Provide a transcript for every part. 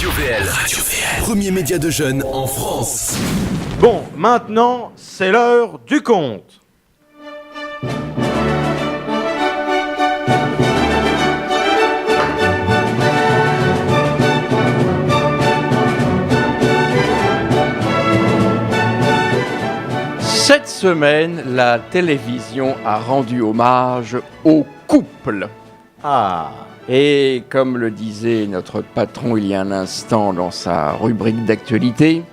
Radio VL. Radio VL. Premier média de jeunes en France. Bon, maintenant, c'est l'heure du conte. Cette semaine, la télévision a rendu hommage au couple. Ah. Et comme le disait notre patron il y a un instant dans sa rubrique d'actualité,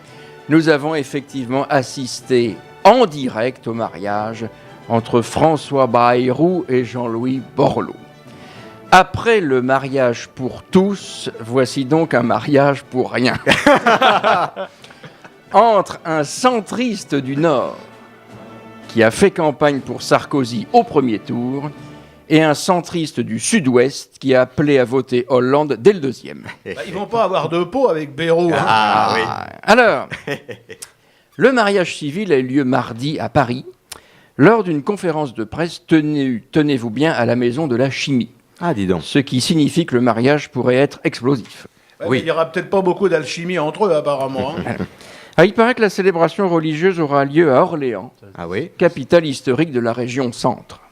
nous avons effectivement assisté en direct au mariage entre François Bayrou et Jean-Louis Borloo. Après le mariage pour tous, voici donc un mariage pour rien. Entre un centriste du Nord qui a fait campagne pour Sarkozy au premier tour et un centriste du Sud-Ouest qui a appelé à voter Hollande dès le deuxième. Ils vont pas avoir de peau avec Bayrou. Hein. Oui. Alors, le mariage civil a eu lieu mardi à Paris, lors d'une conférence de presse, tenez-vous bien, à la Maison de la Chimie. Ah, dis donc. Ce qui signifie que le mariage pourrait être explosif. Oui. Il n'y aura peut-être pas beaucoup d'alchimie entre eux, apparemment. Hein. Ah, il paraît que la célébration religieuse aura lieu à Orléans, capitale historique de la région Centre.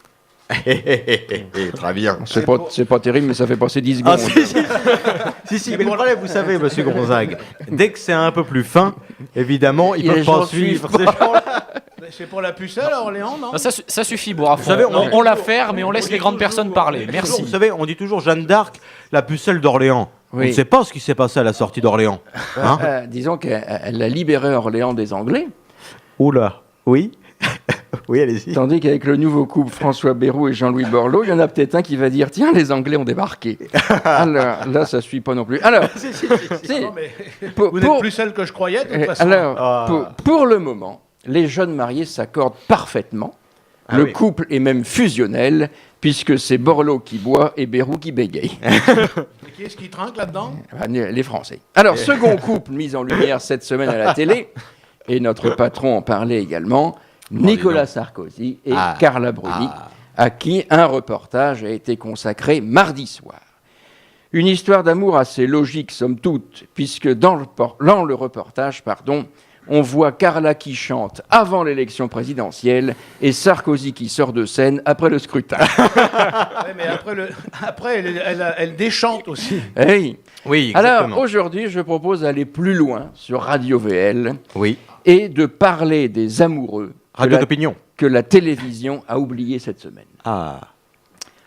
Très bien. C'est pas terrible, mais ça fait passer 10 secondes. Si, mais le problème, vous savez, monsieur Gonzague, dès que c'est un peu plus fin, évidemment, ils ne peuvent pas suivre ces gens-là. C'est pour la pucelle à Orléans, non? Ça suffit, Bourrafon. Vous savez, on la ferme, mais on laisse les grandes personnes parler. Merci. Vous savez, on dit toujours Jeanne d'Arc, la pucelle d'Orléans. Oui. On ne sait pas ce qui s'est passé à la sortie d'Orléans. Hein Disons qu'elle a libéré Orléans des Anglais. Oula, oui. Oui, allez-y. Tandis qu'avec le nouveau couple François Bayrou et Jean-Louis Borloo, il y en a peut-être un qui va dire « Tiens, les Anglais ont débarqué ». Alors, là, ça ne suit pas non plus. Alors, Non, mais vous n'êtes plus celle que je croyais, de toute façon. Alors, pour le moment, les jeunes mariés s'accordent parfaitement. Le couple est même fusionnel, puisque c'est Borloo qui boit et Bayrou qui bégaye. Et qui est-ce qui trinque là-dedans? Les Français. Alors, second couple mis en lumière cette semaine à la télé, et notre patron en parlait également, Nicolas Sarkozy et Carla Bruni, à qui un reportage a été consacré mardi soir. Une histoire d'amour assez logique, somme toute, puisque dans le reportage, on voit Carla qui chante avant l'élection présidentielle et Sarkozy qui sort de scène après le scrutin. Ouais, mais après elle déchante aussi. Hey. Oui, exactement. Alors, aujourd'hui, je propose d'aller plus loin sur Radio VL Oui. et de parler des amoureux Radio d'opinion. Que la télévision a oublié cette semaine. Ah.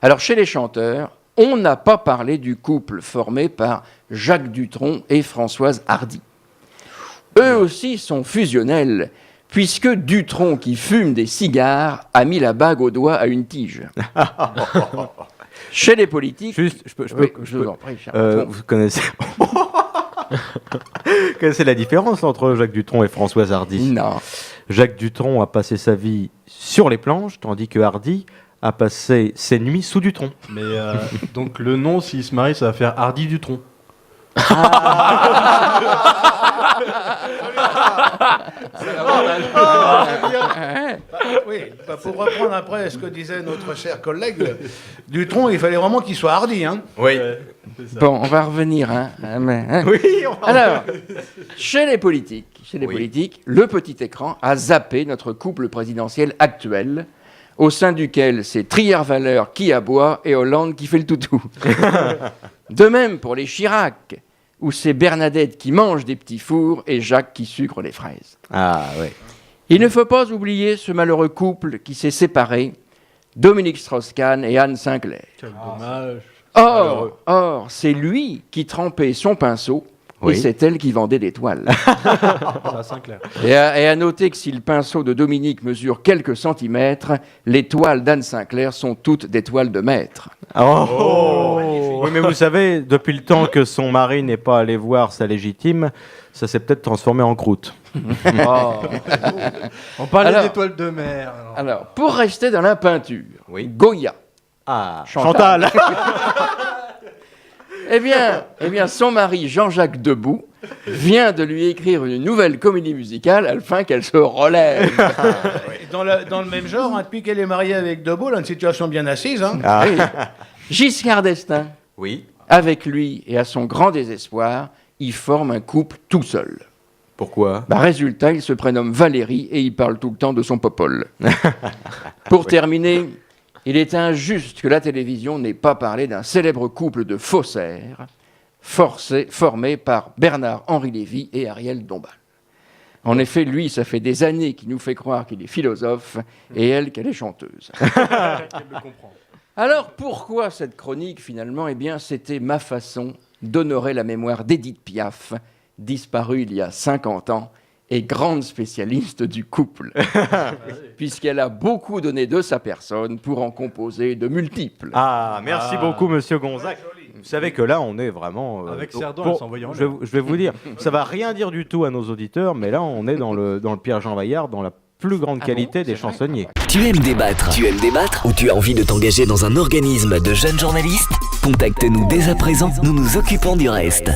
Alors, chez les chanteurs, on n'a pas parlé du couple formé par Jacques Dutronc et Françoise Hardy. Eux aussi sont fusionnels, puisque Dutronc, qui fume des cigares, a mis la bague au doigt à une tige. Chez les politiques... Juste, je vous en prie, cher patron. Vous connaissez... Vous connaissez la différence entre Jacques Dutronc et Françoise Hardy? Non. Jacques Dutronc a passé sa vie sur les planches, tandis que Hardy a passé ses nuits sous Dutronc. Mais donc le nom, s'il se marie, ça va faire Hardy Dutronc. Oui, pour reprendre après ce que disait notre cher collègue, Dutronc, il fallait vraiment qu'il soit hardi. Hein. Oui. Bon, on va revenir. Oui, Alors, chez les politiques, le petit écran a zappé notre couple présidentiel actuel, au sein duquel c'est Trier-Valeur qui aboie et Hollande qui fait le toutou. De même pour les Chirac, où c'est Bernadette qui mange des petits fours et Jacques qui sucre les fraises. Ah, oui. Il ne faut pas oublier ce malheureux couple qui s'est séparé, Dominique Strauss-Kahn et Anne Sinclair. Quel dommage. Or, c'est lui qui trempait son pinceau Oui. et c'est elle qui vendait des toiles. Ça, Sinclair. Et à noter que si le pinceau de Dominique mesure quelques centimètres, les toiles d'Anne Sinclair sont toutes des toiles de maître. Oui, mais vous savez, depuis le temps que son mari n'est pas allé voir sa légitime, ça s'est peut-être transformé en croûte. On parlait Alors- des toiles de mer. Alors, pour rester dans la peinture, Goya. Ah, Chantal. Eh bien, son mari Jean-Jacques Debout vient de lui écrire une nouvelle comédie musicale afin qu'elle se relève. Dans le même genre, hein, depuis qu'elle est mariée avec Debout, elle a une situation bien assise. Hein. Oui. Giscard d'Estaing, oui. avec lui et à son grand désespoir, il forme un couple tout seul. Pourquoi ? Résultat, il se prénomme Valérie et il parle tout le temps de son popole. Pour terminer, il est injuste que la télévision n'ait pas parlé d'un célèbre couple de faussaires formé par Bernard-Henri Lévy et Ariel Dombal. En effet, lui, ça fait des années qu'il nous fait croire qu'il est philosophe et elle qu'elle est chanteuse. Alors, pourquoi cette chronique, finalement ? Eh bien, c'était ma façon d'honorer la mémoire d'Édith Piaf, disparue il y a 50 ans et grande spécialiste du couple, puisqu'elle a beaucoup donné de sa personne pour en composer de multiples. Ah, merci beaucoup, monsieur Gonzac. Vous savez que là, on est vraiment... Avec Cerdan, elle s'envoyait en l'air. je vais vous dire, ça va rien dire du tout à nos auditeurs, mais là, on est dans le Pierre-Jean Vaillard, dans la plus grande qualité des chansonniers. Tu aimes débattre ou tu as envie de t'engager dans un organisme de jeunes journalistes ? Contacte-nous dès à présent, nous nous occupons du reste.